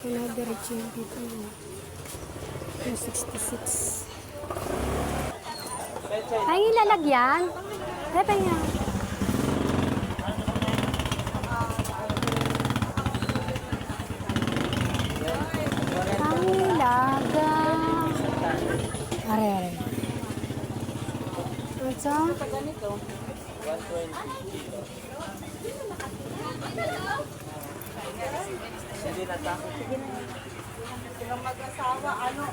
Another chain dito. 266. Ay, lalagyan. Pepe nga. Pangilaga. Are. Ito? 120. Silang mag-asawa, ano?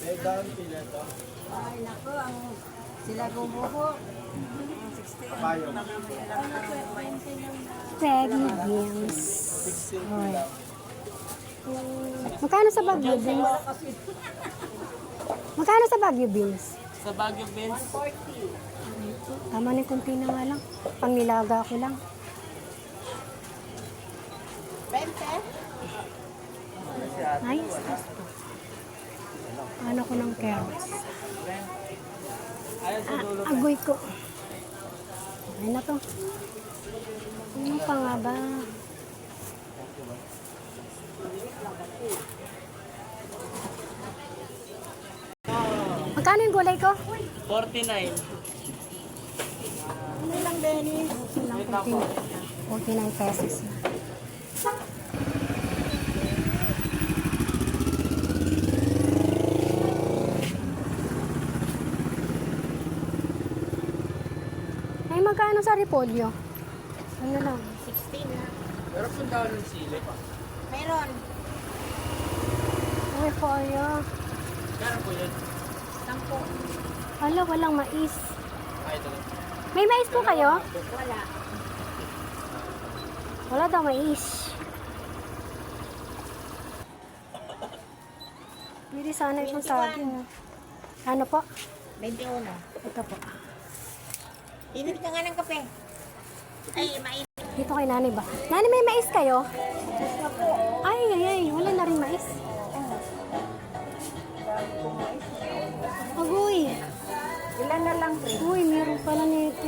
May down pila to. Ay, naku, sila gumuho. 60. Kabayo. Peggy Beans. Okay. Magkano sa Baguio Beans? Magkano sa Baguio Beans? Sa Baguio Beans? 140. Tama na yung kunti na nga lang. Pangilaga ko lang. 20? Nice. Ano ko ng carrots? Agoy ko. Ay na to. Ano pa nga ba? Magkano yung gulay ko? 49. Ano lang, Benny? 49 pesos na. Ay, magkano sa repolyo? Ano lang? 16 na. Pero kung daw ng sili pa. Meron. Repolyo. Meron po yun. 10. Hala, walang mais. Ay, ito lang. May mais po kayo? Wala. Wala daw mais. Hindi sana itong saging. Ano po? 21. Ito po. Init ka nga ng kape. Ay, mainit. Dito kay nanay ba? Nanay, may mais kayo? Ay, ay, ay. Wala na rin mais. Agoy. Ilan na lang, pre? Uy, meron pala nito.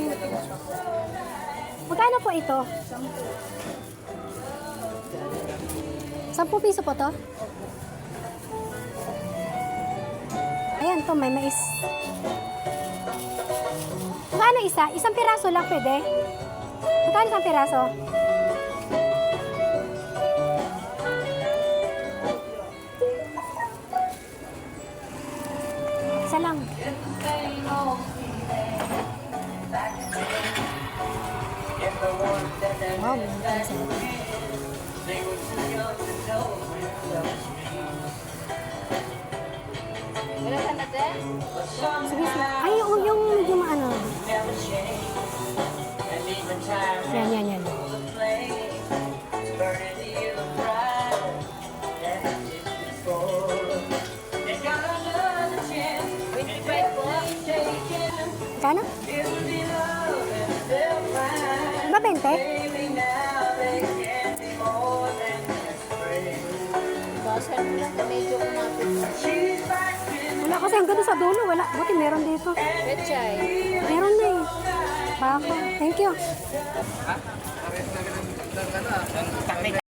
Magkano po ito? 10 piso po to? Ayan to, may mais. Magkano isa? Isang piraso lang pwede? Magkano isang piraso? Isa lang. Wow, Wala ka na din? sige, sige. Ay, yung medyo maano. Yan, yan, yan. Kano? Ba 20? Basan mo lang, medyo kumapit. Wala kasi hanggang doon sa dulo. Wala. Buti meron dito. Betchay. Meron na eh. Baka. Thank you. Ha?